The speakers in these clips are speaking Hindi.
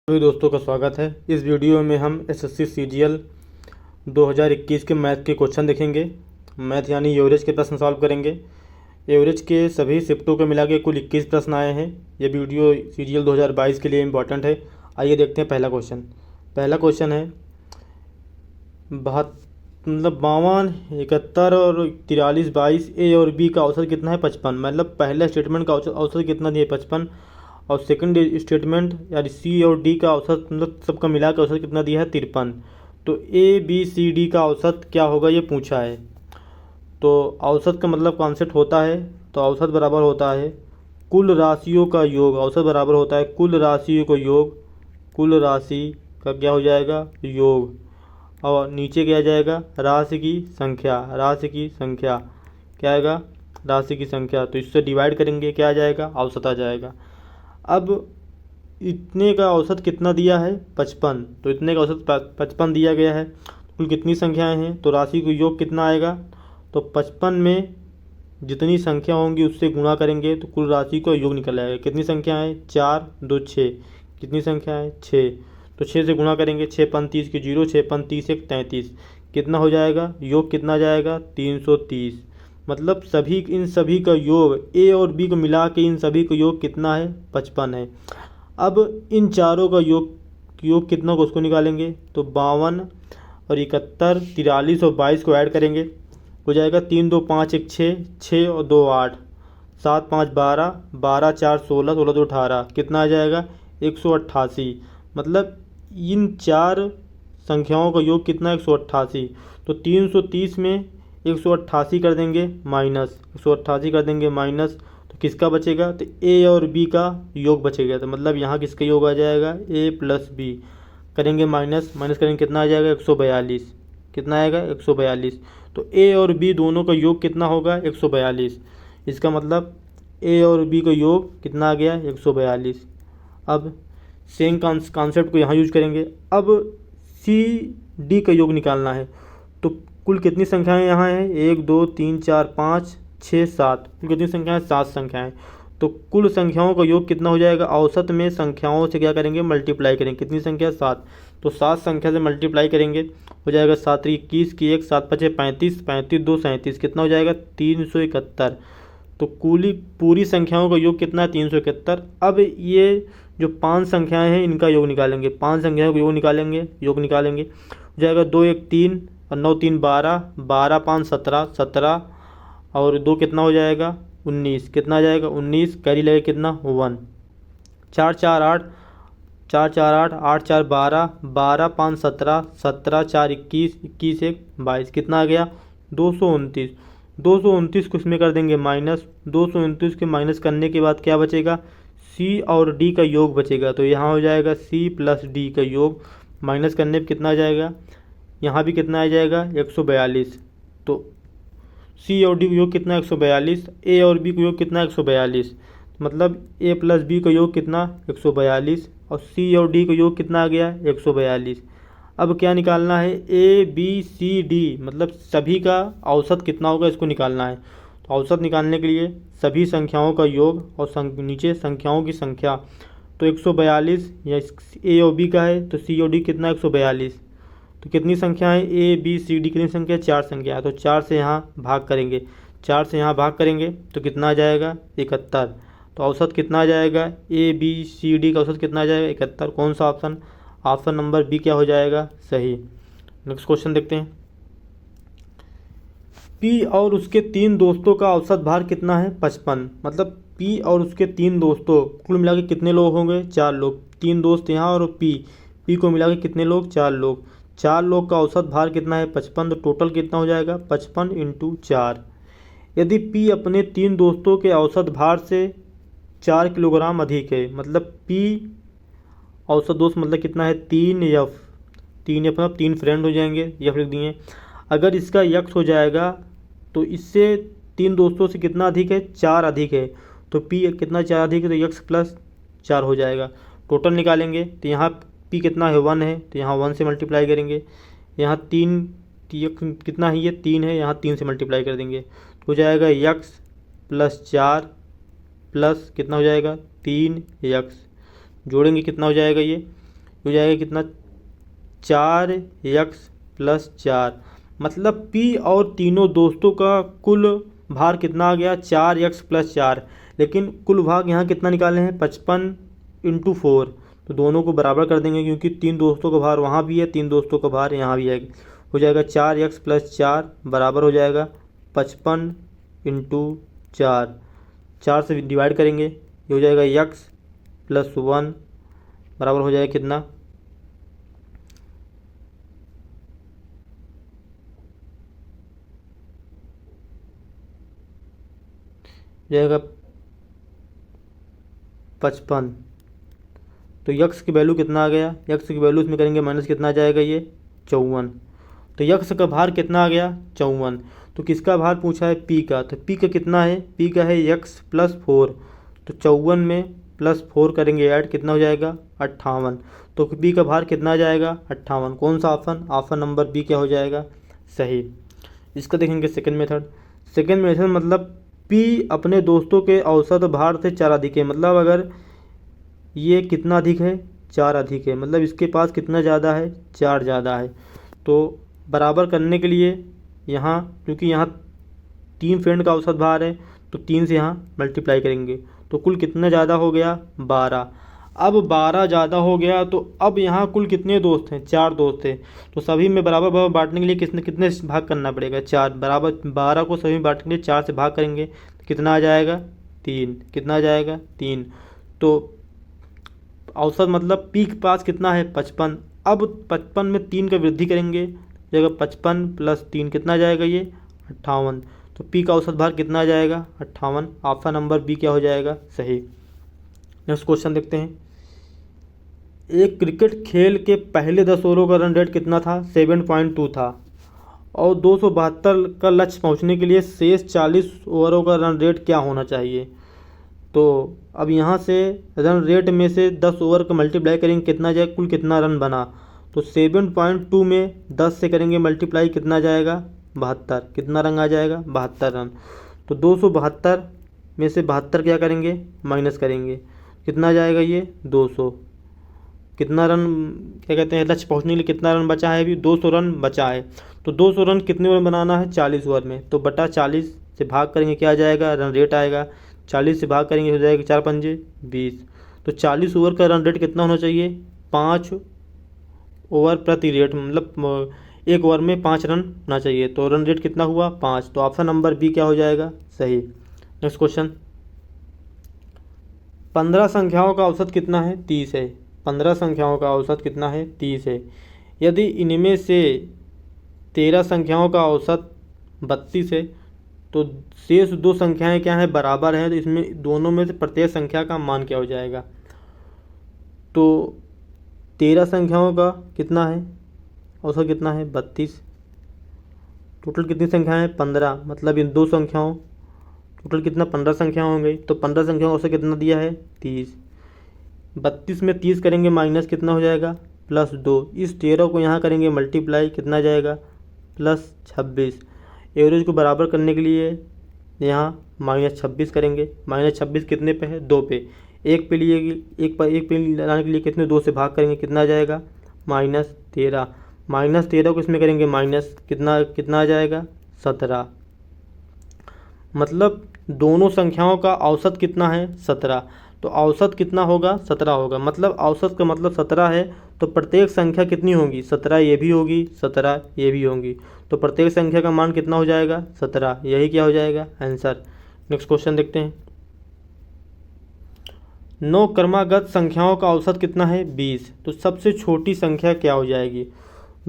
सभी दोस्तों का स्वागत है। इस वीडियो में हम एसएससी सीजीएल 2021 के मैथ के क्वेश्चन देखेंगे। मैथ यानी एवरेज के प्रश्न सॉल्व करेंगे। एवरेज के सभी शिफ्टों को मिला के कुल 21 प्रश्न आए हैं। ये वीडियो सीजीएल 2022 के लिए इम्पॉर्टेंट है। आइए देखते हैं पहला क्वेश्चन। पहला क्वेश्चन है 52, 71 और 43, 22 ए और बी का औसत कितना है 55। मतलब पहले स्टेटमेंट का औसत कितना दिया 55 और सेकंड स्टेटमेंट यानी सी और डी का औसत मतलब सबका मिला के औसत कितना दिया है 53। तो ए बी सी डी का औसत क्या होगा ये पूछा है। तो औसत का मतलब कॉन्सेप्ट होता है, तो औसत बराबर होता है कुल राशियों का योग। औसत बराबर होता है कुल राशियों को योग, कुल राशि का क्या हो जाएगा योग, और नीचे क्या आ जाएगा राशि की संख्या। राशि की संख्या क्या आएगा राशि की संख्या। तो इससे डिवाइड करेंगे क्या आ जाएगा औसत आ जाएगा। अब इतने का औसत कितना दिया है 55, तो इतने का औसत 55 दिया गया है। कुल कितनी संख्याएं हैं तो राशि को योग कितना आएगा। तो 55 में जितनी संख्या होंगी उससे गुणा करेंगे तो कुल राशि का योग निकल आएगा। कितनी संख्या है 4 2 6। कितनी संख्या है 6। तो 6 से गुणा करेंगे 6 5 30 की 0, 6 5 30 1 33। कितना हो जाएगा योग कितना जाएगा 330। मतलब इन सभी का योग ए और बी को मिला के इन सभी का योग कितना है 55 है। अब इन चारों का योग कितना को उसको निकालेंगे तो 52 और 71, 43 और 22 को ऐड करेंगे हो जाएगा 3 2 5 1 6, 6 और 2 8, 7 5 12, 12 4 16, 16 2 18। कितना आ जाएगा 188। मतलब इन चार संख्याओं का योग कितना 188। तो 330 में 188 कर देंगे माइनस, 188 कर देंगे माइनस, तो किसका बचेगा तो ए और बी का योग बचेगा। तो मतलब यहाँ किसका योग आ जाएगा ए प्लस बी। करेंगे माइनस, माइनस करेंगे कितना आ जाएगा 142। कितना आएगा 142। तो ए और बी दोनों का योग कितना होगा 142। इसका मतलब ए और बी का योग कितना आ गया 142। अब सेम कॉन्सेप्ट को यहाँ यूज करेंगे। अब सी डी का योग निकालना है। तो कुल कितनी संख्याएं यहाँ हैं 1 2 3 4 5 6 7। कुल कितनी संख्याएं 7 संख्याएं। तो कुल संख्याओं का योग कितना हो जाएगा औसत में संख्याओं से क्या करेंगे मल्टीप्लाई करेंगे। कितनी संख्या 7। तो 7 संख्या से मल्टीप्लाई करेंगे हो जाएगा 7 21 की 1, 7 5 35, 35 2 37। कितना हो जाएगा 371। तो पूरी संख्याओं का योग कितना है 371। अब ये जो 5 संख्याएं हैं इनका योग निकालेंगे। 5 संख्याओं का योग निकालेंगे हो जाएगा 2 1 3 और 9 3 12, 12 5 17, 17 और 2 कितना हो जाएगा 19। कितना आ जाएगा 19। कैरी लगे कितना 1। 4 4 8, 4 4 8, 8 4 12, 12 5 17, 17 4 21, 21 1 22। कितना आ गया 229। 229 को इसमें कर देंगे माइनस। 229 के माइनस करने के बाद क्या बचेगा सी और डी का योग बचेगा। तो यहाँ हो जाएगा सी प्लस डी का योग। माइनस करने पर कितना आ जाएगा यहाँ भी कितना आ जाएगा 142। तो सी और डी का योग कितना 142, ए और बी का योग कितना 142। मतलब ए प्लस बी का योग कितना 142 और सी और डी का योग कितना आ गया 142। अब क्या निकालना है ए बी सी डी मतलब सभी का औसत कितना होगा इसको निकालना है। तो औसत निकालने के लिए सभी संख्याओं का योग और नीचे संख्याओं की संख्या। तो 142 या ए और बी का है तो सी और डी कितना 142। तो कितनी संख्या है ए बी सी डी कितनी संख्या 4 संख्या है। तो 4 से यहाँ भाग करेंगे, 4 से यहाँ भाग करेंगे तो कितना आ जाएगा 71। तो औसत कितना आ जाएगा ए बी सी डी का औसत कितना आ जाएगा 71। कौन सा ऑप्शन ऑप्शन नंबर बी क्या हो जाएगा सही। नेक्स्ट क्वेश्चन देखते हैं। पी और उसके 3 दोस्तों का औसत भार कितना है 55। मतलब पी और उसके 3 दोस्तों कुल मिला के कितने लोग होंगे 4 लोग। 3 दोस्त यहाँ और पी को मिला के कितने लोग 4 लोग। 4 लोग का औसत भार कितना है 55। तो टोटल कितना हो जाएगा 55 × 4। यदि पी अपने 3 दोस्तों के औसत भार से 4 किलोग्राम अधिक है। मतलब पी औसत दोस्त मतलब कितना है 3 एफ। 3 एफ मतलब 3 फ्रेंड हो जाएंगे, एफ लिख दिए। अगर इसका यक्स हो जाएगा तो इससे 3 दोस्तों से कितना अधिक है 4 अधिक है। तो पी कितना 4 अधिक है तो यक्स प्लस 4 हो जाएगा। टोटल निकालेंगे तो यहाँ पी कितना है 1 है तो यहाँ 1 से मल्टीप्लाई करेंगे। यहाँ 3 कितना है ये 3 है, यहाँ 3 से मल्टीप्लाई कर देंगे हो जाएगा यक्स प्लस 4 प्लस कितना हो जाएगा 3 यक्स। जोड़ेंगे कितना हो जाएगा ये हो जाएगा कितना 4x+4। मतलब P और तीनों दोस्तों का कुल भार कितना आ गया 4x+4, लेकिन कुल भाग यहाँ कितना निकाले हैं 55×4। तो दोनों को बराबर कर देंगे क्योंकि 3 दोस्तों का भार वहाँ भी है, 3 दोस्तों का भार यहाँ भी है। हो जाएगा 4x+4 बराबर हो जाएगा 55×4। 4 से डिवाइड करेंगे, ये हो जाएगा x+1 बराबर हो जाएगा कितना जाएगा 55। तो यक्स की वैल्यू कितना आ गया, यक्स की वैल्यू इसमें करेंगे माइनस कितना आ जाएगा ये 54। तो यक्स का भार कितना आ गया 54। तो किसका भार पूछा है पी का, तो पी का कितना है, पी का है x+4। तो 54 में +4 करेंगे ऐड, कितना हो जाएगा 58। तो बी का भार कितना आ जाएगा 58। कौन सा ऑप्शन, ऑप्शन नंबर बी क्या हो जाएगा सही। इसका देखेंगे सेकंड मेथड। सेकंड मेथड मतलब P अपने दोस्तों के औसत भार से 4 अधिक है। मतलब अगर ये कितना अधिक है 4 अधिक है, मतलब इसके पास कितना ज़्यादा है 4 ज़्यादा है। तो बराबर करने के लिए यहाँ, क्योंकि यहाँ 3 फ्रेंड का औसत भार है तो 3 से यहाँ मल्टीप्लाई करेंगे तो कुल कितना ज़्यादा हो गया 12। अब 12 ज़्यादा हो गया तो अब यहाँ कुल कितने दोस्त हैं 4 दोस्त हैं। तो सभी में बराबर बराबर बांटने के लिए कितने कितने से भाग करना पड़ेगा 4 बराबर। 12 को सभी में बांटने के लिए 4 से भाग करेंगे तो कितना आ जाएगा 3, कितना आ जाएगा 3। तो औसत मतलब पी के पास कितना है 55। अब 55 में 3 का वृद्धि करेंगे, जगह 55 + 3 कितना आ जाएगा ये 58। तो पी का औसत भार कितना आ जाएगा 58। ऑप्शन नंबर बी क्या हो जाएगा सही। नेक्स्ट क्वेश्चन देखते हैं। एक क्रिकेट खेल के पहले 10 ओवरों का रन रेट कितना था 7.2 था और 272 का लक्ष्य पहुंचने के लिए शेष 40 ओवरों का रन रेट क्या होना चाहिए। तो अब यहाँ से रन रेट में से 10 ओवर का मल्टीप्लाई करेंगे कितना जाएगा, कुल कितना रन बना। तो 7.2 में 10 से करेंगे मल्टीप्लाई कितना जाएगा 72, कितना रन आ जाएगा 72 रन। तो 272 में से 72 क्या करेंगे माइनस करेंगे, कितना जाएगा ये 200। कितना रन क्या कहते हैं लक्ष्य पहुंचने के लिए कितना रन बचा है, अभी 200 रन बचा है। तो 200 रन कितने ओवर बनाना है 40 ओवर में। तो बटा 40 से भाग करेंगे क्या आ जाएगा रन रेट आएगा। 40 से भाग करेंगे हो जाएगा 4 पंजे 20। तो 40 ओवर का रन रेट कितना होना चाहिए 5 ओवर प्रति रेट, मतलब 1 ओवर में 5 रन होना चाहिए। तो रन रेट कितना हुआ 5। तो ऑप्शन नंबर बी क्या हो जाएगा सही। Next question. 15 संख्याओं का औसत कितना है 30 है। 15 संख्याओं का औसत कितना है 30 है। यदि इनमें से 13 संख्याओं का औसत 32 है तो शेष 2 संख्याएं क्या हैं बराबर हैं। तो इसमें दोनों में से प्रत्येक संख्या का मान क्या हो जाएगा। तो 13 संख्याओं का कितना है औसत कितना है 32। टोटल कितनी संख्याएं हैं 15, मतलब इन 2 संख्याओं टोटल कितना 15 संख्या हो गई। तो 15 संख्याओं का औसत कितना दिया है 30। 32 में 30 करेंगे माइनस कितना हो जाएगा +2। इस 13 को यहाँ करेंगे मल्टीप्लाई कितना जाएगा +26। एवरेज को बराबर करने के लिए यहाँ -26 करेंगे। -26 कितने पे है 2 पे। एक पे लिए एक पे लाने के लिए कितने 2 से भाग करेंगे कितना आ जाएगा -13। -13 को इसमें करेंगे माइनस कितना कितना आ जाएगा 17। मतलब दोनों संख्याओं का औसत कितना है 17। तो औसत कितना होगा 17 होगा। मतलब औसत का मतलब 17 है तो प्रत्येक संख्या कितनी होगी 17 ये भी होगी 17 ये भी होंगी। तो प्रत्येक संख्या का मान कितना हो जाएगा 17, यही क्या हो जाएगा आंसर। नेक्स्ट क्वेश्चन देखते हैं। 9 क्रमागत संख्याओं का औसत कितना है 20। तो सबसे छोटी संख्या क्या हो जाएगी।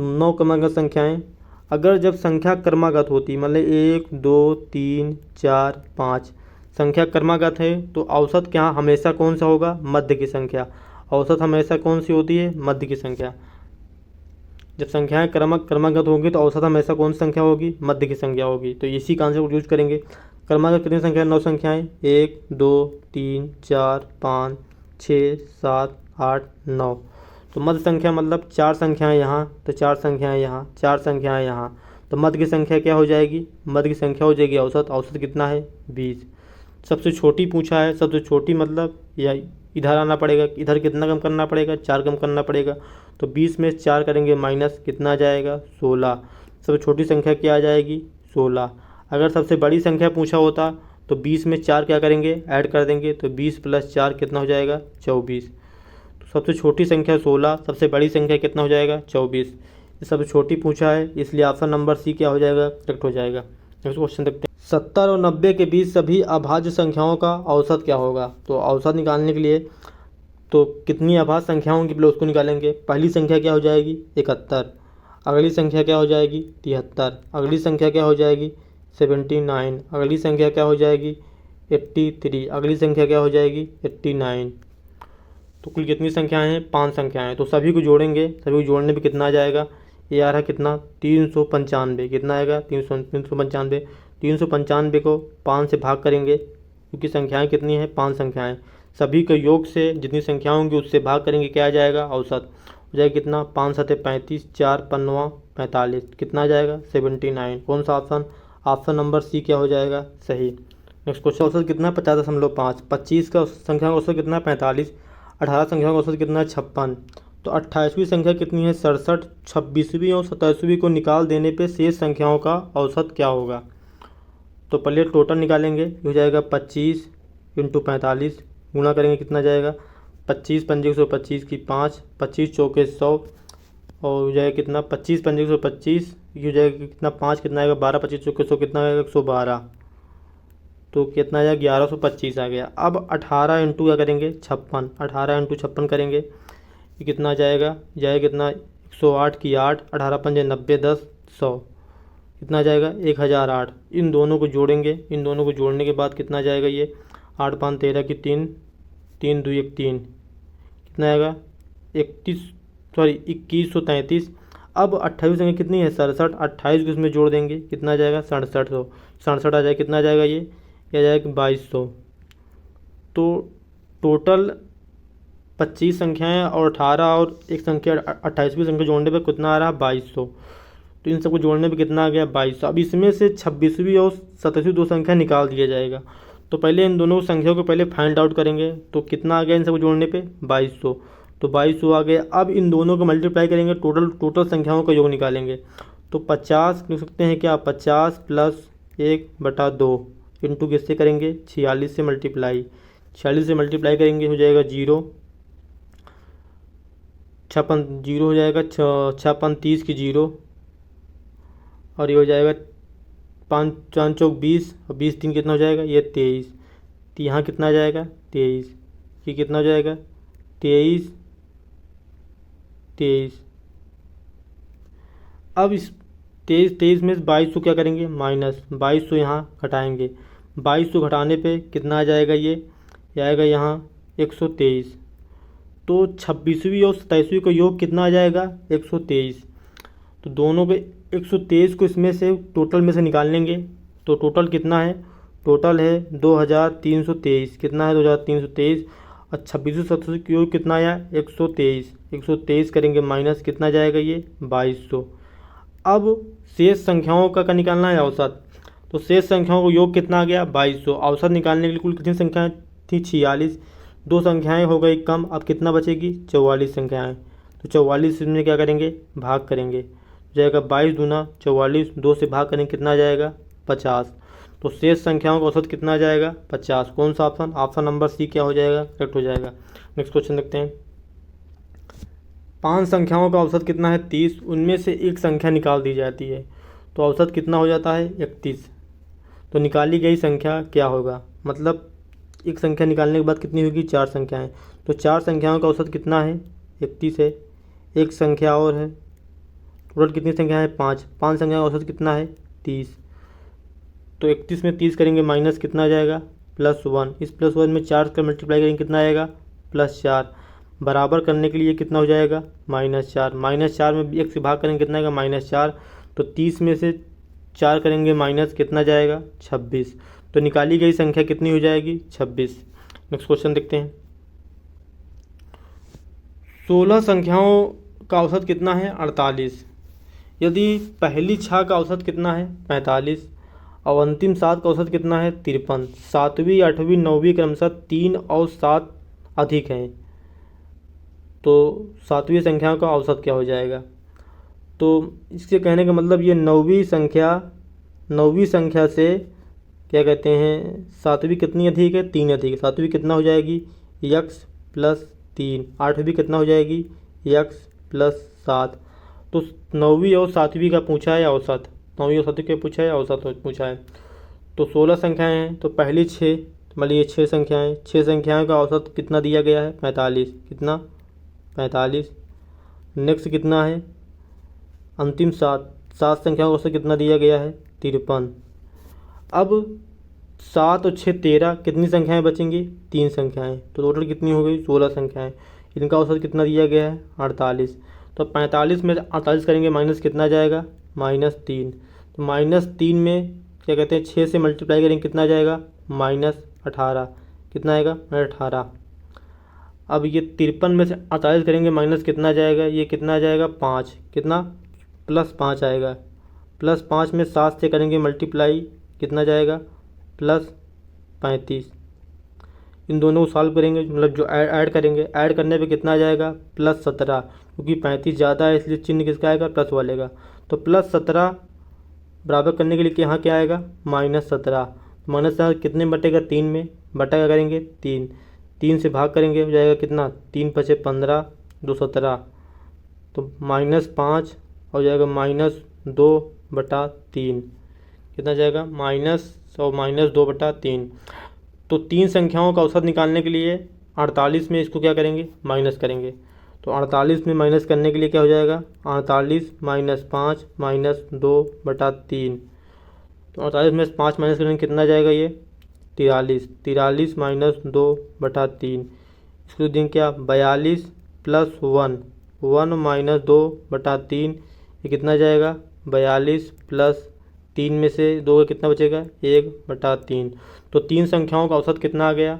9 क्रमागत संख्याएं अगर जब संख्या क्रमागत होती मतलब 1 2 3 4 5 संख्या क्रमागत है तो औसत क्या हमेशा कौन सा होगा मध्य की संख्या। औसत हमेशा कौन सी होती है मध्य की संख्या। जब संख्याएं क्रमागत होंगी तो औसत हमेशा कौन सी संख्या होगी मध्य की संख्या होगी। तो इसी कॉन्सेप्ट यूज करेंगे। क्रमागत कितनी संख्या 9 संख्याएं 1 2 3 4 5 6 7 8 9। तो मध्य संख्या मतलब 4 संख्याएं यहाँ तो 4 संख्याएं यहाँ 4 संख्याएं यहाँ। तो मध्य की संख्या क्या हो जाएगी मध्य की संख्या हो जाएगी औसत। औसत कितना है 20। सबसे छोटी पूछा है, सबसे छोटी मतलब या इधर आना पड़ेगा, इधर कितना कम करना पड़ेगा, 4 कम करना पड़ेगा। तो 20 में 4 करेंगे माइनस, कितना आ जाएगा 16। सबसे छोटी संख्या क्या आ जाएगी 16। अगर सबसे बड़ी संख्या पूछा होता तो 20 में 4 क्या करेंगे ऐड कर देंगे, तो 20 + 4 कितना हो जाएगा 24। तो सबसे छोटी संख्या 16, सबसे बड़ी संख्या कितना हो जाएगा 24। ये सबसे छोटी पूछा है, इसलिए ऑप्शन नंबर सी क्या हो जाएगा करेक्ट हो जाएगा। नेक्स्ट क्वेश्चन देखते हैं, 70 और 90 के बीच सभी अभाज्य संख्याओं का औसत क्या होगा। तो औसत निकालने के लिए तो कितनी अभाज्य संख्या होंगी पहले उसको निकालेंगे। पहली संख्या क्या हो जाएगी 71, अगली संख्या क्या हो जाएगी 73, अगली संख्या क्या हो जाएगी 79, अगली संख्या क्या हो जाएगी 83, अगली संख्या क्या हो जाएगी 89। तो कुल कितनी संख्याएं हैं 5 संख्याएं हैं। तो सभी को जोड़ेंगे, सभी को जोड़ने पे कितना आ जाएगा, ये आ रहा कितना 395। कितना आएगा 395। 395 को 5 से भाग करेंगे क्योंकि संख्याएं कितनी हैं 5 संख्याएं। सभी के योग से जितनी संख्या होंगी उससे भाग करेंगे, क्या आ जाएगा औसत हो जाएगा कितना 5 7 35, 4 5 45, कितना आ जाएगा 79। कौन सा ऑप्शन, ऑप्शन नंबर सी क्या हो जाएगा सही। नेक्स्ट क्वेश्चन, औसत कितना 50.5। 25 का संख्या का औसत कितना 45। 18 संख्या का औसत कितना 56। तो 28वीं संख्या कितनी है 67। 26वीं और 27वीं को निकाल देने पे शेष संख्याओं का औसत क्या होगा। तो पहले टोटल निकालेंगे, हो जाएगा 25 × 45 गुणा करेंगे, कितना जाएगा 25 पंजे 125 की 5, 25 चौके 100 और हो जाएगा कितना 25 पंजे 125, ये हो जाएगा कितना 5, कितना आएगा 12, 25 चौके 100 कितना आएगा 112। तो कितना आ जाएगा 1125 आ गया। अब 18 इंटू क्या करेंगे 56, 18 इंटू 56 करेंगे, ये कितना जाएगा कितना 108 की 8, 18 पंजे 90, 10 100, कितना जाएगा 1008। इन दोनों को जोड़ेंगे, इन दोनों को जोड़ने के बाद कितना जाएगा ये 8 5 13 की 3, 3 2 1 3, कितना आएगा 2133। अब 28 संख्या कितनी है 67, 28 को इसमें जोड़ देंगे, कितना जाएगा 6700, 67 आ जाएगा, कितना आ जाएगा ये आ जाएगा 2200। तो टोटल 25 संख्याएं और 18 और एक संख्या 28वीं संख्या जोड़ने पे कितना आ रहा 2200। तो इन सबको जोड़ने पे कितना आ गया 2200। अब इसमें से 26वीं और 27वीं दो संख्या निकाल दिया जाएगा। तो पहले इन दोनों संख्याओं को पहले फाइंड आउट करेंगे, तो कितना आ गया इन सबको जोड़ने पे 2200। तो 2200 आ गया। अब इन दोनों को मल्टीप्लाई करेंगे, टोटल संख्याओं का योग निकालेंगे। तो 50 लिख सकते हैं क्या 50 + 1/2 इंटू किससे करेंगे 46 से मल्टीप्लाई, 46 से मल्टीप्लाई करेंगे हो जाएगा 0, 56 0 हो जाएगा 56 30 की 0 और ये हो जाएगा 5 4 चौक 20 और 20 3 कितना हो जाएगा ये 23। तो यहाँ कितना आ जाएगा 23, ये कितना हो जाएगा 23 23। अब इस 23 में 2200 क्या करेंगे माइनस, 2200 यहाँ घटाएंगे, 2200 घटाने पे कितना आ जाएगा ये आएगा यहाँ 123। तो 26वीं और 27वीं का योग कितना आ जाएगा 123। तो दोनों के 123 को इसमें से टोटल में से निकाल लेंगे। तो टोटल कितना है, टोटल है 2323, कितना है 2323 और 26 और 27 का योग कितना आया 123। 123 करेंगे माइनस, कितना जाएगा ये 2200। अब शेष संख्याओं का निकालना है औसत। तो शेष संख्याओं को योग कितना आ गया 2200। औसत निकालने के लिए कुल कितनी संख्याएं थी 46, दो संख्याएं हो गई कम, अब कितना बचेगी 44 संख्याएं। तो 44 में क्या करेंगे भाग करेंगे, जाएगा 22 दूना 44, 2 से भाग करेंगे कितना आ जाएगा 50। तो शेष संख्याओं का औसत कितना आ जाएगा 50। कौन सा ऑप्शन, ऑप्शन नंबर सी क्या हो जाएगा करेक्ट हो जाएगा। नेक्स्ट क्वेश्चन देखते हैं, 5 संख्याओं का औसत कितना है 30, उनमें से एक संख्या निकाल दी जाती है। तो औसत कितना हो जाता है 31। तो निकाली गई संख्या क्या होगा, मतलब एक संख्या निकालने के बाद कितनी होगी 4 संख्याएं। तो 4 संख्याओं का औसत कितना है 31 है, एक संख्या और है, टोटल कितनी संख्या है 5, 5 संख्या का औसत कितना है 30। तो 31 में 30 करेंगे माइनस, कितना आ जाएगा +1, इस +1 में 4 का मल्टीप्लाई करेंगे कितना आएगा +4, बराबर करने के लिए कितना हो जाएगा -4, -4 में 1 से भाग करेंगे कितना आएगा -4। तो 30 में से 4 करेंगे माइनस, कितना जाएगा 26। तो निकाली गई संख्या कितनी हो जाएगी 26। नेक्स्ट क्वेश्चन देखते हैं, 16 संख्याओं का औसत कितना है 48। यदि पहली 6 का औसत कितना है 45 और अंतिम 7 का औसत कितना है 53, 7वीं 8वीं 9वीं क्रमशः 3 और 7 अधिक हैं, तो सातवीं संख्या का औसत क्या हो जाएगा। तो इसके कहने का मतलब ये नौवीं संख्या से क्या कहते हैं, सातवीं कितनी अधिक है, 3 अधिक है। सातवीं कितना हो जाएगी, यक्स प्लस 3। आठवीं कितना हो जाएगी, यक्स प्लस 7। तो नौवीं और सातवीं का पूछा है औसत, नौवीं और सातवीं का पूछा है औसत पूछा है। तो 16 संख्याएं हैं, तो पहली 6, मान लीजिए 6 संख्याएं, 6 संख्याओं का औसत कितना दिया गया है, 45। कितना, 45। नेक्स्ट कितना है, अंतिम 7 संख्याओं का औसत कितना दिया गया है, 53। अब 7 और 6 13, कितनी संख्याएं बचेंगी, 3 संख्याएं। तो टोटल कितनी हो गई, 16 संख्याएं। इनका औसत कितना दिया गया है, 48। तो 45 में से 48 करेंगे माइनस कितना जाएगा, -3। तो -3 में क्या कहते हैं, 6 से मल्टीप्लाई करेंगे कितना जाएगा, -18। कितना आएगा, -18। अब ये 53 में से 48 करेंगे माइनस कितना जाएगा, ये कितना जाएगा, 5। कितना, +5 आएगा। +5 में 7 से करेंगे मल्टीप्लाई कितना जाएगा, +35। इन दोनों को सॉल्व करेंगे, मतलब जो ऐड करेंगे, ऐड करने पे कितना आ जाएगा, +17। क्योंकि 35 ज़्यादा है इसलिए चिन्ह किसका आएगा, प्लस वालेगा। तो +17 बराबर करने के लिए यहाँ क्या आएगा, -17। -17 कितने में बटेगा, 3 में। बटा क्या करेंगे, 3 से भाग करेंगे, हो जाएगा कितना, 3 × 5 = 15, 2 17। तो -5 हो जाएगा -2/3। कितना जाएगा, -2/3। तो 3 संख्याओं का औसत निकालने के लिए 48 में इसको क्या करेंगे, माइनस करेंगे। तो 48 में माइनस करने के लिए क्या हो जाएगा, 48 - 5 - 2/3। तो 48 में 5 माइनस करेंगे कितना जाएगा, ये 43। 43 - 2/3। इसको देंगे क्या, 42 + 1 1 - 2/3। ये कितना जाएगा, 42 + 3 में से 2 का कितना बचेगा, 1/3। तो 3 संख्याओं का औसत कितना आ गया,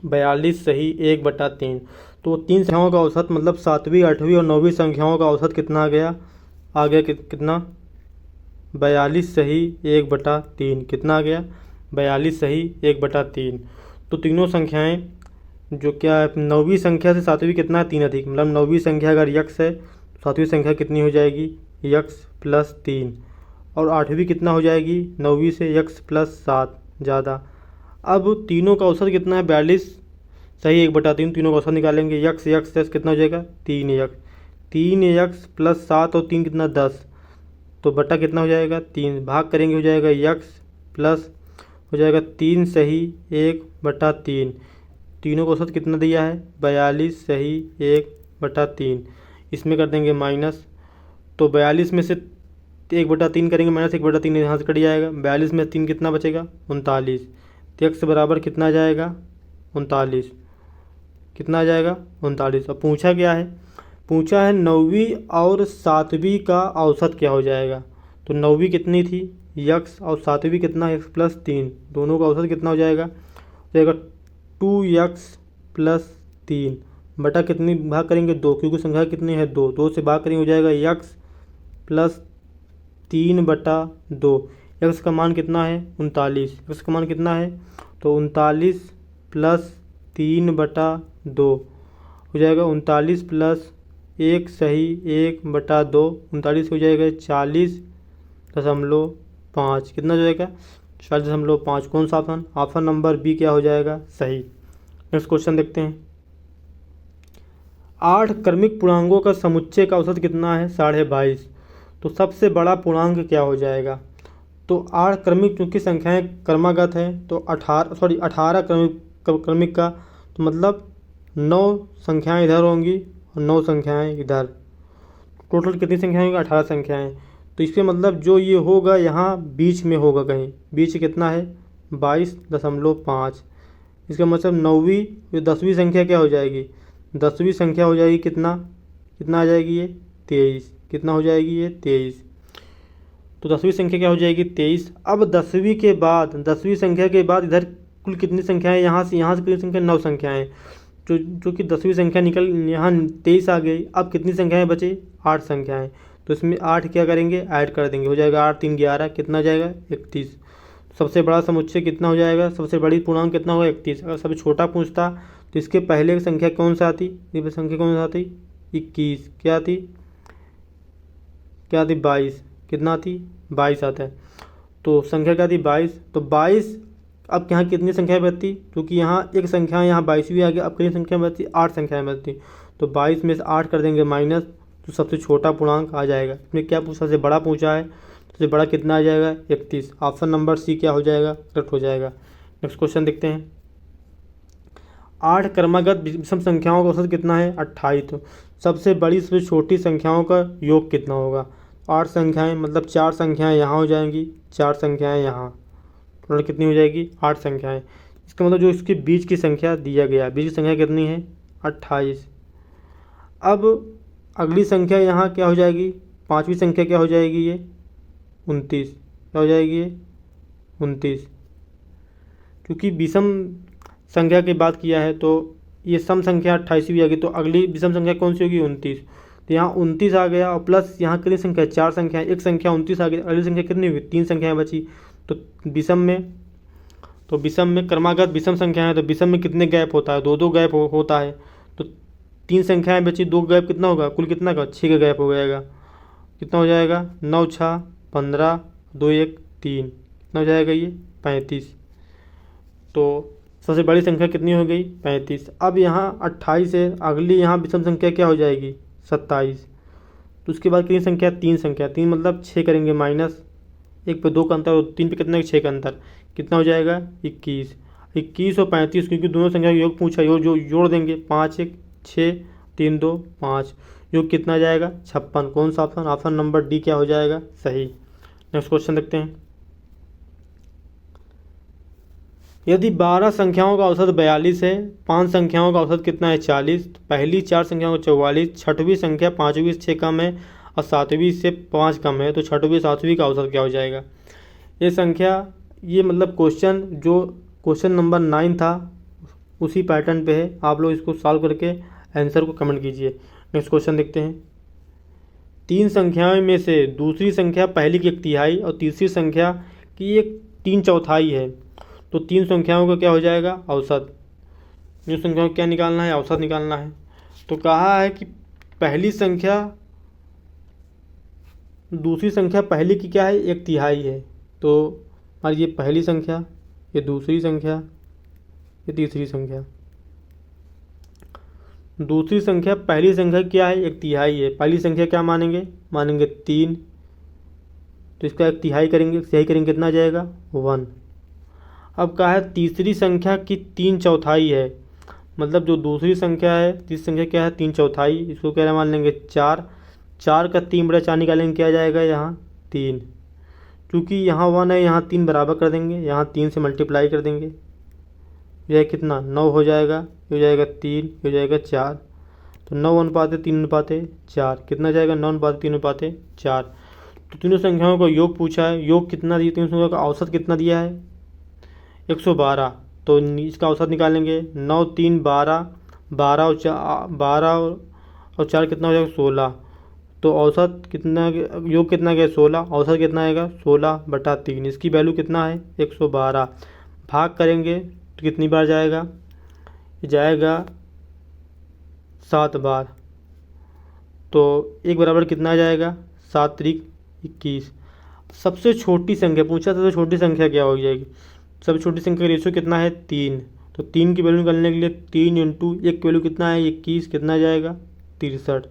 42 सही 1/3। तो 3 संख्याओं का औसत मतलब 7वीं 8वीं और 9वीं संख्याओं का औसत कितना आ गया, कितना, 42 सही 1/3। कितना आ गया, 42 सही 1/3। तो तीनों संख्याएं जो क्या है, 9वीं संख्या से 7वीं कितना है, 3 अधिक। मतलब 9वीं संख्या अगर यक्स है तो 7वीं संख्या कितनी हो जाएगी, यक्स प्लस 3। और 8वीं कितना हो जाएगी, 9वीं से यक्स प्लस 7 ज़्यादा। अब तीनों का औसत कितना है, 42 सही 1/3। तीनों का औसत निकालेंगे, यक्स यक्स यक्स कितना हो जाएगा, 3x। 3x प्लस 7 और 3 कितना, 10। तो बटा कितना हो जाएगा, 3। भाग करेंगे हो जाएगा यक्स प्लस हो जाएगा 3 सही 1/3। तीनों का औसत कितना दिया है, 42 सही 1/3। इसमें कर देंगे माइनस। तो 42 में से 1/3 करेंगे माइनस, 1/3 यहाँ से कट जाएगा। 42 में 3 कितना बचेगा, 39। तो x बराबर कितना जाएगा, 39। कितना आ जाएगा, 39। अब पूछा क्या है, पूछा है 9वीं और 7वीं का औसत क्या हो जाएगा। तो 9वीं कितनी थी, यक्स, और 7वीं कितना, x प्लस 3। दोनों का औसत कितना हो जाएगा 2x प्लस 3 बटा कितनी भाग करेंगे, 2, क्योंकि संख्या कितनी है, 2। 2 से भाग करेंगे हो जाएगा x प्लस 3/2। x का मान कितना है, 39। x का मान कितना है, तो 39 प्लस 3/2 हो जाएगा 39 प्लस 1 सही 1/2। 39 हो जाएगा 40.5। कितना हो जाएगा, 40.5। कौन सा ऑप्शन, ऑप्शन नंबर बी क्या हो जाएगा, सही। नेक्स्ट क्वेश्चन देखते हैं। 8 क्रमिक पूर्णांकों का समुच्चय का औसत कितना है, 22.5। तो सबसे बड़ा पूर्णांक क्या हो जाएगा। तो 8 क्रमिक, क्योंकि संख्याएं क्रमागत है तो 18 क्रमिक का, तो मतलब 9 संख्याएं इधर होंगी और 9 संख्याएं इधर। टोटल कितनी संख्याएं होंगी, 18 संख्याएं। तो इसके मतलब जो ये होगा यहाँ बीच में होगा, कहीं बीच कितना है, 22.5। इसका मतलब 9वीं 10वीं संख्या क्या हो जाएगी, 10वीं संख्या हो जाएगी कितना आ जाएगी, ये 23। कितना हो जाएगी, ये 23। तो 10वीं संख्या क्या हो जाएगी, 23। अब 10वीं के बाद, 10वीं संख्या के बाद इधर कुल कितनी संख्याएं, यहाँ से कितनी संख्या, 9 संख्याएं। जो कि 10वीं संख्या निकल यहाँ 23 आ गई। अब कितनी संख्याएं बची, 8 संख्याएं। तो इसमें 8 क्या करेंगे, ऐड कर देंगे, हो जाएगा 8 3 11। कितना हो जाएगा, 31। सबसे बड़ा समुच्चय कितना हो जाएगा, सबसे बड़ी पूर्णांक कितना होगा, 31। अगर सबसे छोटा पूछता तो इसके पहले की संख्या कौन सा आती, ये संख्या कौन सा आती 21, क्या आती 22, कितना आती 22 आता है। तो संख्या क्या थी 22, तो 22 अब यहाँ कितनी संख्या बचती, क्योंकि यहाँ एक संख्या यहाँ 22 भी आ गया, अब कितनी संख्या बचती 8 संख्याएँ बचती। तो 22 में से 8 कर देंगे माइनस, तो सबसे छोटा पूर्णांक आ जाएगा। इसमें क्या पूछा, सबसे बड़ा पूछा है, सबसे बड़ा कितना आ जाएगा 31। ऑप्शन नंबर सी क्या हो जाएगा, करेक्ट हो जाएगा। नेक्स्ट क्वेश्चन देखते हैं। 8 क्रमागत विषम संख्याओं का औसत कितना है 28। तो सबसे बड़ी सबसे छोटी संख्याओं का योग कितना होगा। 8 संख्याएं मतलब 4 संख्याएं यहाँ हो जाएंगी, 4 संख्याएं यहाँ, टोटल कितनी हो जाएगी 8 संख्याएं। इसका मतलब जो इसके बीच की संख्या दिया गया, बीच की संख्या कितनी है 28। अब अगली संख्या यहाँ क्या हो जाएगी, पाँचवीं संख्या क्या हो जाएगी ये 29, क्या हो जाएगी ये 29, क्योंकि विषम संख्या की बात किया है तो ये सम संख्या 28 भी आ गई, तो अगली विषम संख्या कौन सी होगी 29। तो यहाँ 29 आ गया और प्लस यहाँ कितनी संख्या 4 संख्या, एक संख्या 29 आ गई, अगली संख्या कितनी हुई 3 संख्याएँ बची। तो विषम में क्रमागत विषम संख्या है, तो विषम में कितने गैप होता है, 2 गैप होता है। तो 3 संख्याएँ बची, 2 गैप कितना होगा, कुल कितना का 6 का गैप हो जाएगा, कितना हो जाएगा 9 6 15 2 1 3, कितना हो जाएगा ये 35। तो सबसे बड़ी संख्या कितनी हो गई 35। अब यहाँ 28 है, अगली यहाँ विषम संख्या क्या हो जाएगी 27। तो उसके बाद कितनी संख्या 3 संख्या, 3 मतलब 6 करेंगे माइनस, 1 पे 2 का अंतर, 3 पे कितना 6 का अंतर, कितना हो जाएगा 21। 21 और 35 क्योंकि दोनों संख्या का योग पूछा, योग जो जोड़ देंगे 5 1 6 3 2 5, योग कितना आ जाएगा 56। कौन सा ऑप्शन, ऑप्शन नंबर डी क्या हो जाएगा सही। नेक्स्ट क्वेश्चन देखते हैं। यदि 12 संख्याओं का औसत 42 है, 5 संख्याओं का औसत कितना है 40, तो पहली 4 संख्याओं का 44, छठवीं संख्या 5वीं से 6 कम है और 7वीं से 5 कम है, तो 6वीं 7वीं का औसत क्या हो जाएगा। ये संख्या, ये मतलब क्वेश्चन जो क्वेश्चन नंबर 9 था उसी पैटर्न पे है, आप लोग इसको सॉल्व करके आंसर को कमेंट कीजिए। नेक्स्ट क्वेश्चन देखते हैं। 3 संख्याओं में से दूसरी संख्या पहली की 1/3 और तीसरी संख्या की 3/4 है, तो 3 संख्याओं का क्या हो जाएगा औसत। इन संख्याओं को क्या निकालना है, औसत निकालना है। तो कहा है कि पहली संख्या दूसरी संख्या पहली की क्या है 1/3 है, तो और ये पहली संख्या, ये दूसरी संख्या, ये तीसरी संख्या। दूसरी संख्या पहली संख्या क्या है 1/3 है, पहली संख्या क्या मानेंगे 3, तो इसका 1/3 करेंगे, सही करेंगे कितना आ जाएगा 1। अब कहा है तीसरी संख्या की 3/4 है, मतलब जो दूसरी संख्या है तीसरी संख्या क्या है 3/4, इसको क्या मान लेंगे 4, 4 का 3/4 निकालेंगे क्या आ जाएगा यहाँ 3, क्योंकि यहाँ 1 है यहाँ 3 बराबर कर देंगे, यहाँ 3 से मल्टीप्लाई कर देंगे, यह कितना 9 हो जाएगा, ये हो जाएगा 3, ये हो जाएगा 4, तो 9 अनुपात 3 अनुपात 4, कितना जाएगा 9 अनुपात 3 अनुपात 4। तो तीनों संख्याओं का योग पूछा है, योग कितना दिया, तीनों संख्याओं का औसत कितना दिया है 112, तो इसका औसत निकालेंगे 9 3 12, 12 और 4 कितना हो जाएगा 16, तो औसत कितना, योग कितना गया 16, औसत कितना आएगा 16/3, इसकी वैल्यू कितना है 112। भाग करेंगे तो कितनी बार जाएगा, जाएगा 7 बार, तो 1 बराबर कितना आ जाएगा 7 त्रिक 21। सबसे छोटी संख्या पूछा था, तो छोटी संख्या क्या हो जाएगी, सबसे छोटी संख्या का रेशियो कितना है 3, तो 3 की वैल्यू निकालने के लिए 3 × 1 की वैल्यू कितना है 21, कितना आ जाएगा 63,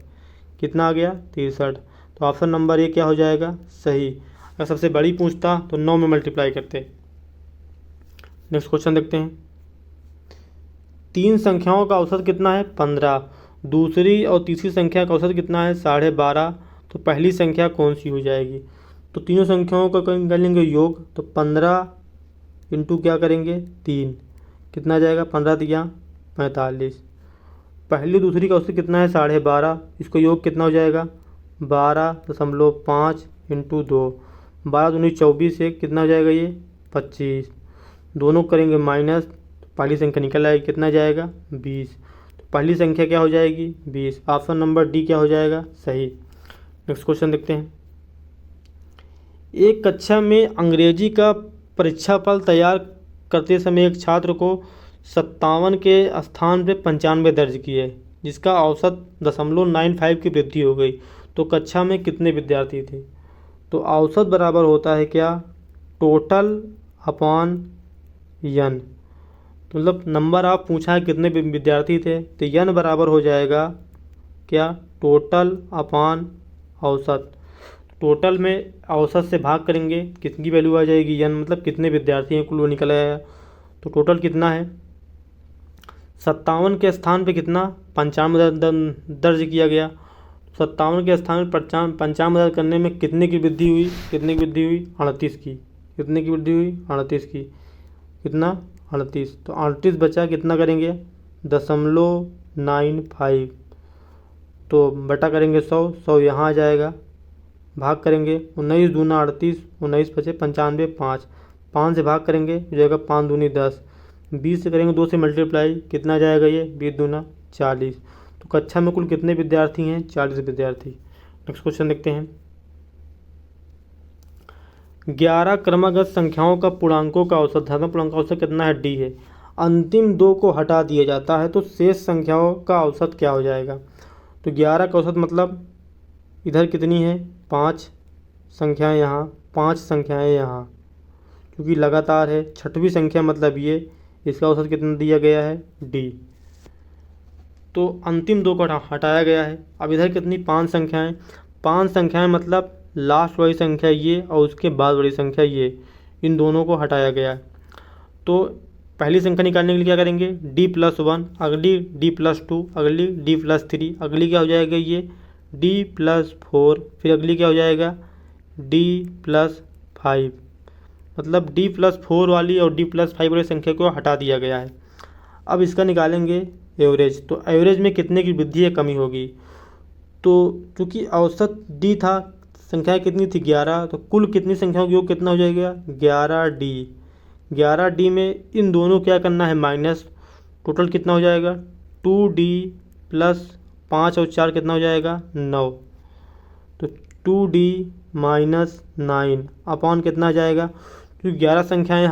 कितना आ गया 63। तो ऑप्शन नंबर ए क्या हो जाएगा सही। अगर सबसे बड़ी पूछता तो 9 में मल्टीप्लाई करते। नेक्स्ट क्वेश्चन देखते हैं। 3 संख्याओं का औसत कितना है 15, दूसरी और तीसरी संख्या का औसत कितना है 12.5, तो पहली संख्या कौन सी हो जाएगी। तो तीनों संख्याओं का कर लेंगे योग, तो 15 इंटू क्या करेंगे 3, कितना आ जाएगा 15 3 45। पहली दूसरी का औसत कितना है 12.5, इसका योग कितना हो जाएगा 12.5 इंटू 2, 12 दूनी 24 है, कितना हो जाएगा ये 25, दोनों करेंगे माइनस, तो पहली संख्या निकल आएगी, कितना जाएगा 20, तो पहली संख्या क्या हो जाएगी 20। ऑप्शन नंबर डी क्या हो जाएगा सही। नेक्स्ट क्वेश्चन देखते हैं। एक कक्षा में अंग्रेजी का परीक्षाफल तैयार करते समय एक छात्र को 57 के स्थान पे 95 दर्ज किए, जिसका औसत 0.95 की वृद्धि हो गई, तो कक्षा में कितने विद्यार्थी थे? तो औसत बराबर होता है क्या, टोटल अपॉन यन। तो मतलब नंबर आप पूछा है कितने विद्यार्थी थे, तो यन बराबर हो जाएगा क्या, टोटल अपॉन औसत। टोटल में औसत से भाग करेंगे, कितनी वैल्यू आ जाएगी, यन मतलब कितने विद्यार्थी हैं, कुल वो निकल आया। तो टोटल कितना है, 57 के स्थान पे कितना, 95 दर्ज किया गया। 57 के स्थान पर 95 करने में कितने की वृद्धि हुई, कितने की वृद्धि हुई, 38 की। कितने की वृद्धि हुई, 38 की। कितना, 38। तो 38 बचा, कितना करेंगे, 0.95। तो बटा करेंगे 100, 100 यहाँ आ जाएगा, भाग करेंगे 19 दूना 38, 19 बचे 95, 5 से भाग करेंगे हो जाएगा 5 दूनी 10, 20 से करेंगे 2 से मल्टीप्लाई, कितना जाएगा ये, 20 दूना 40। तो कक्षा में कुल कितने विद्यार्थी हैं, 40 विद्यार्थी। नेक्स्ट क्वेश्चन देखते हैं। 11 क्रमागत संख्याओं का पूर्णांकों का औसत, धनात्मक पूर्णांक का औसत कितना है, डी है। अंतिम 2 को हटा दिया जाता है तो शेष संख्याओं का औसत क्या हो जाएगा? तो 11 का औसत मतलब इधर कितनी है, 5 संख्याएं यहाँ, 5 संख्याएं यहाँ, क्योंकि लगातार है। छठवीं संख्या मतलब ये, इसका औसत कितना दिया गया है, डी। तो अंतिम 2 को हटाया गया है। अब इधर कितनी, 5 संख्याएं, 5 संख्याएं मतलब लास्ट वाली संख्या ये और उसके बाद वाली संख्या ये, इन दोनों को हटाया गया है। तो पहली संख्या निकालने के लिए क्या करेंगे, d+1, अगली d+2, अगली d+3, अगली क्या हो जाएगा ये d+4, फिर अगली क्या हो जाएगा d+5। मतलब d+4 वाली और d+5 वाली संख्या को हटा दिया गया है। अब इसका निकालेंगे एवरेज। तो एवरेज में कितने की वृद्धि या कमी होगी? तो क्योंकि औसत d था, संख्या कितनी थी, 11, तो कुल कितनी संख्याओं का योग कितना हो जाएगा, 11d। 11d में इन दोनों क्या करना है, माइनस। टोटल कितना हो जाएगा, 2d प्लस 5 और 4 कितना हो जाएगा, 9। तो 2d माइनस 9 अपॉन कितना आ जाएगा, क्योंकि 11 संख्याएँ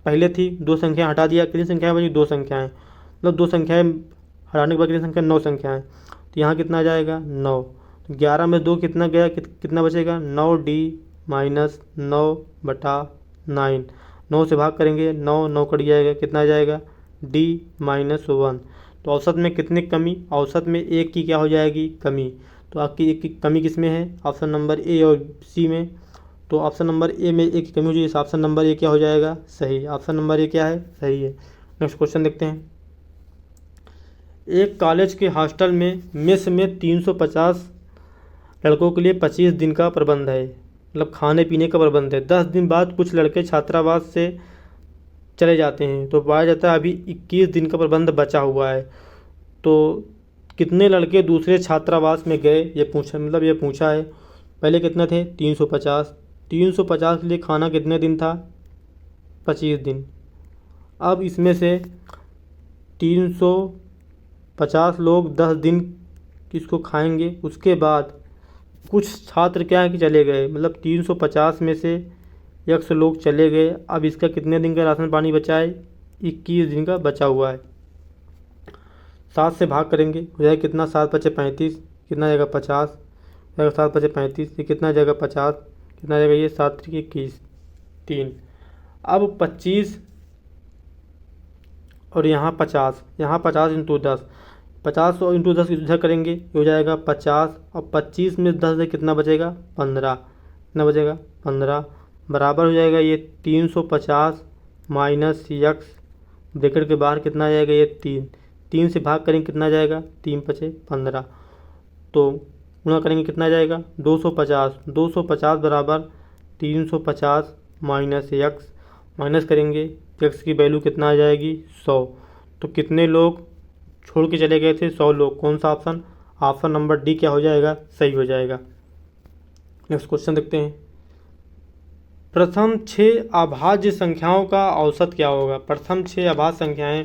पहले थी, 2 संख्याएँ हटा दिया, कितनी संख्याएँ बची, 2 संख्याएँ, मतलब 2 संख्याएँ हटाने के बाद कितनी संख्या, 9 संख्याएँ। तो यहाँ कितना आ जाएगा, 9। तो 11 में 2 कितना गया, कितना बचेगा, 9d माइनस 9/9। 9 से भाग करेंगे, 9 9 कट जाएगा, कितना आ जाएगा, d-1। तो औसत में कितनी कमी, औसत में 1 की क्या हो जाएगी, कमी। तो आपकी 1 की कमी किस में है, ऑप्शन नंबर ए और सी में। तो ऑप्शन नंबर ए में 1 की कमी हो जाएगी, ऑप्शन नंबर ए क्या हो जाएगा, सही। ऑप्शन नंबर ए क्या है, सही है। नेक्स्ट क्वेश्चन देखते हैं। एक कॉलेज के हॉस्टल में मेस में 350 लड़कों के लिए 25 दिन का प्रबंध है, मतलब खाने पीने का प्रबंध है। 10 दिन बाद कुछ लड़के छात्रावास से चले जाते हैं, तो पाया जाता है अभी 21 दिन का प्रबंध बचा हुआ है। तो कितने लड़के दूसरे छात्रावास में गए, ये पूछा है। पहले कितने थे, 350। 350 के लिए खाना कितने दिन था, 25 दिन। अब इसमें से 350 लोग 10 दिन किसको खाएंगे, उसके बाद कुछ छात्र क्या है कि चले गए, मतलब 350 में से 100 लोग चले गए। अब इसका कितने दिन का राशन पानी बचा है, 21 दिन का बचा हुआ है। 7 से भाग करेंगे हो जाएगा कितना, 7 × 5 = 35, कितना जाएगा 50, जाएगा 7 × 5 = 35, ये कितना जाएगा 50, कितना जाएगा ये 7 × 3 = 21, 3। अब 25 और यहाँ 50, यहाँ 50 × 10, 50 और × 10 इधर करेंगे हो जाएगा 50, और 25 में 10 से कितना बचेगा, 15, कितना बचेगा 15, बराबर हो जाएगा ये 350 माइनस x, ब्रैकेट के बाहर कितना आ जाएगा ये 3 से भाग करेंगे कितना आ जाएगा, 3 × 5 = 15। तो गुणा करेंगे कितना आ जाएगा, 250 बराबर 350 माइनस x, माइनस करेंगे x की वैल्यू कितना आ जाएगी, 100। तो कितने लोग छोड़ के चले गए थे, 100 लोग। कौन सा ऑप्शन, ऑप्शन नंबर डी क्या हो जाएगा, सही हो जाएगा। नेक्स्ट क्वेश्चन देखते हैं। प्रथम 6 अभाज्य संख्याओं का औसत क्या होगा। प्रथम 6 अभाज्य संख्याएं,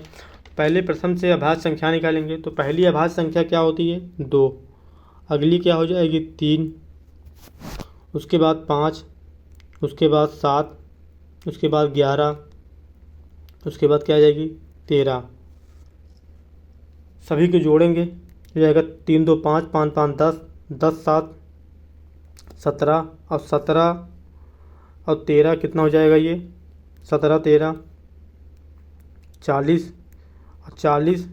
पहले प्रथम 6 अभाज्य संख्या निकालेंगे। तो पहली अभाज्य संख्या क्या होती है, 2, अगली क्या हो जाएगी 3, उसके बाद 5, उसके बाद 7, उसके बाद 11, उसके बाद क्या आ जाएगी 13। सभी को जोड़ेंगे हो जाएगा 3 2 5 5 5 10 10 7 17 और 17 और 13 कितना हो जाएगा ये 17 13 40 और 40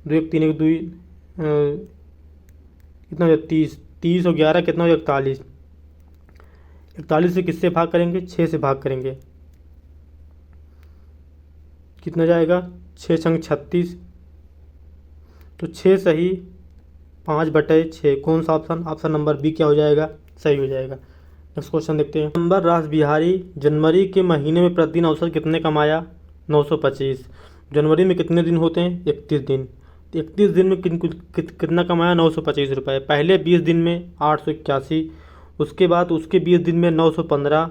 दो एक 3 एक 2 कितना हो जाएगा 30 30 और 11 कितना हो जाएगा 41 41 से किससे भाग करेंगे 6 से भाग करेंगे कितना जाएगा 6 संग 36 तो 6 सही 5/6 कौन सा ऑप्शन ऑप्शन नंबर बी क्या हो जाएगा सही हो जाएगा। नेक्स्ट क्वेश्चन देखते हैं। नंबर रास बिहारी जनवरी के महीने में प्रतिदिन औसत कितने कमाया 925। जनवरी में कितने दिन होते हैं 31 दिन। 31 दिन में कितना कमाया 925 रुपये। पहले 20 दिन में 881, उसके बाद उसके 20 दिन में 915।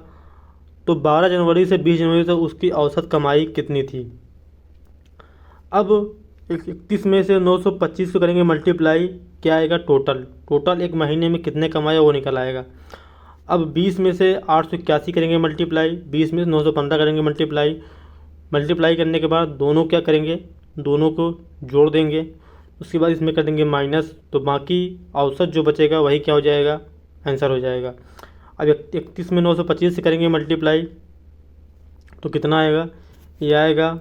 तो 12 जनवरी से 20 जनवरी तक उसकी औसत कमाई कितनी थी। अब 31 में से 925 को करेंगे मल्टीप्लाई, क्या आएगा टोटल एक महीने में कितने कमाया वो निकल आएगा। अब 20 में से 881 करेंगे मल्टीप्लाई, 20 में से 915 करेंगे मल्टीप्लाई करने के बाद दोनों क्या करेंगे दोनों को जोड़ देंगे, उसके बाद इसमें कर देंगे माइनस, तो बाकी औसत जो बचेगा वही क्या हो जाएगा आंसर हो जाएगा। अब 31 में 925 से करेंगे मल्टीप्लाई तो कितना आएगा ये आएगा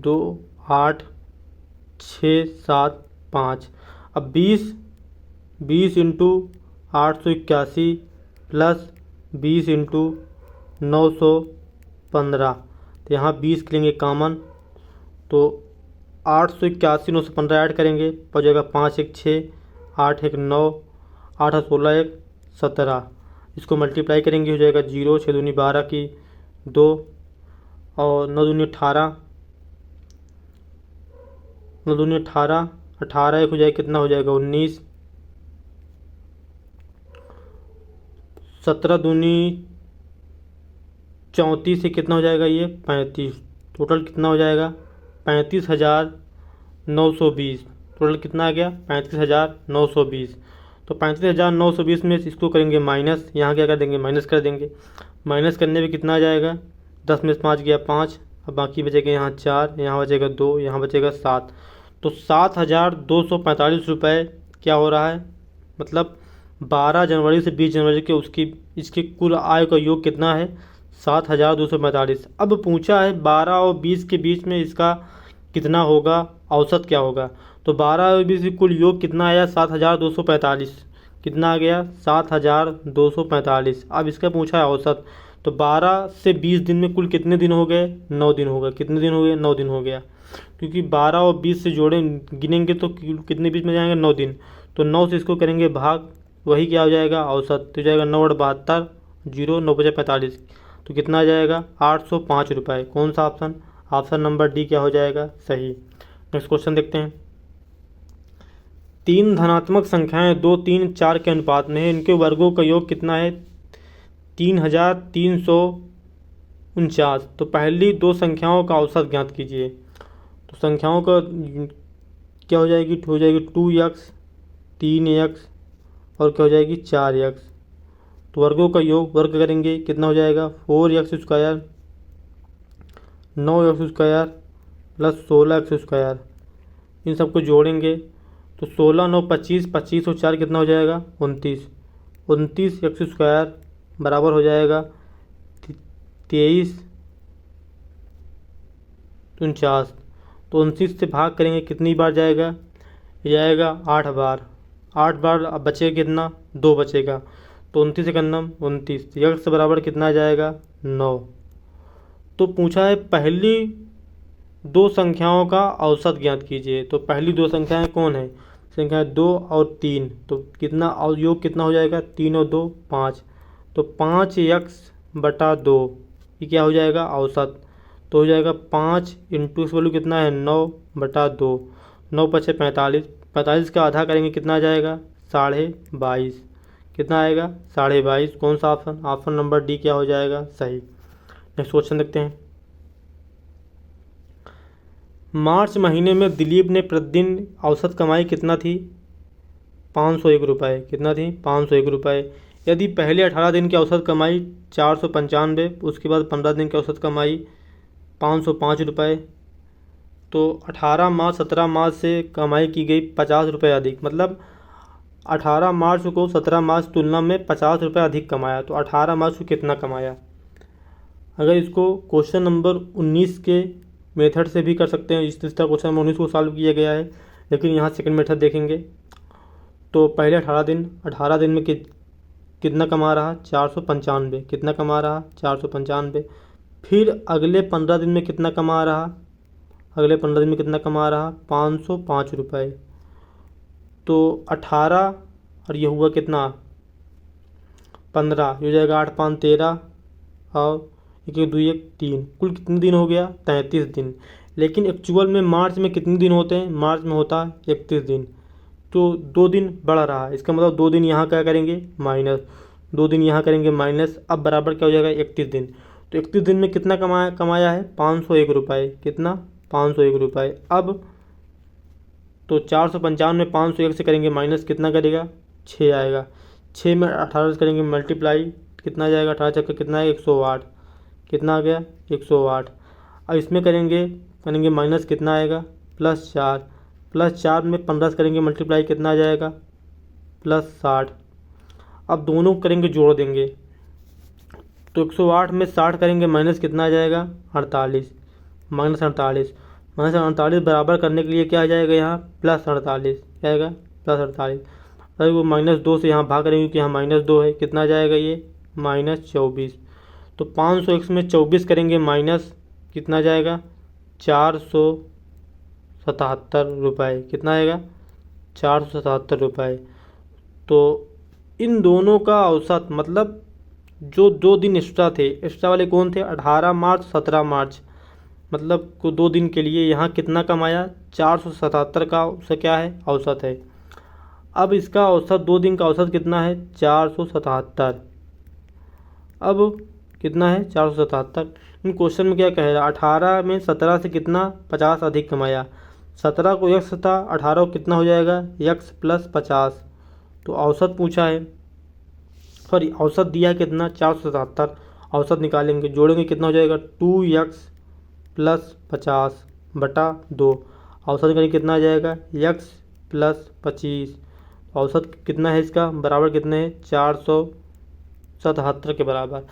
2 8 6 7 5। अब 20 इंटू 881 प्लस 20 इंटू 915, तो यहाँ 20 के लेंगे कॉमन, तो 881 915 ऐड करेंगे हो जाएगा 5 1 6 8 1 9 8 16 1 17। इसको मल्टीप्लाई करेंगे हो जाएगा 0 6 दूनी 12 की 2 और 9 दूनी 18 9 दूनी 18 18 एक हो जाएगा कितना हो जाएगा 19 17 दूनी 34 से कितना हो जाएगा ये 35। टोटल कितना हो जाएगा 35,920। टोटल कितना आ गया 35,920। तो 35,920 में इसको करेंगे माइनस, यहाँ क्या कर देंगे माइनस कर देंगे। माइनस करने पे कितना आ जाएगा 10 में से 5 गया 5, अब बाकी बचेगा यहाँ 4, यहाँ बचेगा 2, यहाँ बचेगा 7। तो 7,245 रुपये क्या हो रहा है, मतलब 12 जनवरी से 20 जनवरी के इसकी कुल आय का योग कितना है 7,245। अब पूछा है 12 और 20 के बीच में इसका कितना होगा औसत क्या होगा। तो 12 और 20 कुल योग कितना आया 7,245, कितना आ गया 7,245। अब इसका पूछा है औसत, तो 12 से 20 दिन में कुल कितने दिन हो गए 9 दिन हो गए। कितने दिन हो गए 9 दिन हो गया, क्योंकि 12 और 20 से जोड़े गिनेंगे तो कितने बीच में जाएंगे 9 दिन। तो 9 से इसको करेंगे भाग, वही क्या हो जाएगा औसत, तो जाएगा 9 72 0 9 बजे 45, तो कितना आ जाएगा 805 रुपये। कौन सा ऑप्शन ऑप्शन नंबर डी क्या हो जाएगा सही। नेक्स्ट क्वेश्चन देखते हैं। 3 धनात्मक संख्याएं 2 3 4 के अनुपात में है, इनके वर्गों का योग कितना है 3,349। तो पहली दो संख्याओं का औसत ज्ञात कीजिए। तो संख्याओं का क्या हो जाएगी 2x 3x और क्या हो जाएगी 4x। तो वर्गों का योग वर्ग करेंगे कितना हो जाएगा 4x square 9x square plus 16x square, इन सबको जोड़ेंगे तो 16 9 25 25 और 4 कितना हो जाएगा 29 x स्क्वायर बराबर हो जाएगा 23 49। तो 29 से भाग करेंगे कितनी बार जाएगा ये जाएगा 8 बार। 8 बार अब बचेगा कितना 2 बचेगा, तो 29 से करना 29, x बराबर कितना आ जाएगा 9। तो पूछा है पहली दो संख्याओं का औसत ज्ञात कीजिए। तो पहली दो संख्याएं कौन है संख्या 2 और 3, तो कितना और योग कितना हो जाएगा 3 और 2 5, तो 5x/2 ये क्या हो जाएगा औसत, तो हो जाएगा 5 इंटू इस वैल्यू कितना है 9/2, 9 5 45, 45 का आधा करेंगे कितना आ जाएगा 22.5, कितना आएगा 22.5। कौन सा ऑप्शन ऑप्शन नंबर डी क्या हो जाएगा सही। नेक्स्ट क्वेश्चन देखते हैं। मार्च महीने में दिलीप ने प्रतिदिन औसत कमाई कितना थी 501 रुपये। कितना थी 501 रुपये। यदि पहले 18 दिन की औसत कमाई 495, उसके बाद 15 दिन की औसत कमाई 505 रुपये, तो 18 मार्च 17 मार्च से कमाई की गई 50 रुपये अधिक, मतलब 18 मार्च को 17 मार्च तुलना में 50 रुपये अधिक कमाया। तो 18 मार्च को कितना कमाया। अगर इसको क्वेश्चन नंबर 19 के मेथड से भी कर सकते हैं। इस तरह क्वेश्चन नंबर 19 को सॉल्व किया गया है, लेकिन यहाँ सेकंड मेथड देखेंगे। तो पहले 18 दिन में कितना कमा रहा, 495। कितना कमा रहा, 495। फिर अगले 15 दिन में कितना कमा रहा, अगले 15 दिन में कितना कमा रहा, 505 रुपये। तो 18 और ये हुआ कितना, 15, ये हो जाएगा 8 5 13 और 1 1 2 1 3, कुल कितने दिन हो गया, 33 दिन। लेकिन एक्चुअल में मार्च में कितने दिन होते हैं, मार्च में होता है 31 दिन। तो 2 दिन बढ़ रहा है, इसका मतलब 2 दिन यहाँ क्या करेंगे, माइनस, 2 दिन यहाँ करेंगे माइनस। अब बराबर क्या हो जाएगा, 31 दिन। तो 31 दिन में कितना कमाया है, 501 रुपये। कितना, 501 रुपये। अब तो 495 में 501 से करेंगे माइनस, कितना करेगा, 6 आएगा। 6 में 18 से करेंगे मल्टीप्लाई, कितना जाएगा, 18 चक्कर कितना है, 108। कितना आ गया, 108। अब इसमें करेंगे माइनस, कितना आएगा, +4। +4 में 15 से करेंगे मल्टीप्लाई, कितना आ जाएगा, +60। अब दोनों करेंगे, जोड़ देंगे। तो 108 में 60 करेंगे माइनस, कितना आ जाएगा, 48। -48 -48 बराबर करने के लिए क्या आ जाएगा, यहाँ +48। क्या आएगा, +48। अगर वो -2 से यहाँ भाग करेंगे, क्योंकि यहाँ -2 है, कितना आ जाएगा ये, -24। तो 501 में 24 करेंगे माइनस, कितना जाएगा, 477 रुपये। कितना आएगा, 477 रुपये। तो इन दोनों का औसत, मतलब जो 2 दिन एक्स्ट्रा थे, एक्स्ट्रा वाले कौन थे, 18 मार्च 17 मार्च, मतलब को 2 दिन के लिए यहाँ कितना कमाया, 477 का उसका क्या है, औसत है। अब इसका औसत 2 दिन का औसत कितना है, 477। अब कितना है, 477। इन क्वेश्चन में क्या कह रहा है, 18 में 17 से कितना, 50 अधिक कमाया। 17 को x था, 18 को कितना हो जाएगा, x + 50। तो औसत पूछा है, सॉरी औसत दिया कितना, 477। औसत निकालेंगे, जोड़ेंगे, कितना हो जाएगा, 2x + 50 बटा 2। औसत निकालेंगे, कितना आ जाएगा, x + 25। औसत कितना है इसका, बराबर कितने है, 477 के बराबर।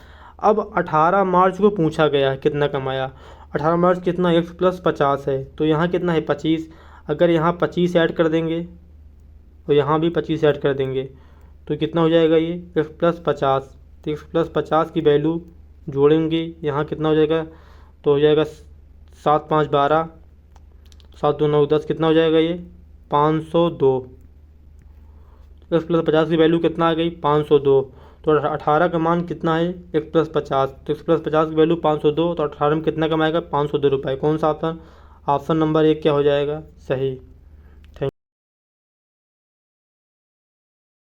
अब 18 मार्च को पूछा गया है कितना कमाया। 18 मार्च कितना, x + 50 है, तो यहाँ कितना है, 25। अगर यहाँ 25 ऐड कर देंगे तो यहाँ भी 25 ऐड कर देंगे, तो कितना हो जाएगा ये, x + 50। तो x + 50 की वैल्यू जोड़ेंगे, यहाँ कितना हो जाएगा, तो हो जाएगा 7 5 12, 7 2 9 10, कितना हो जाएगा ये, 502। x + 50 की वैल्यू कितना आ गई, 502। तो 18 का मान कितना है, x + 50। तो x + 50 की वैल्यू 502, तो 18 में कितना कमाएगा, 502 रुपये। कौन सा ऑप्शन, ऑप्शन नंबर 1 क्या हो जाएगा, सही।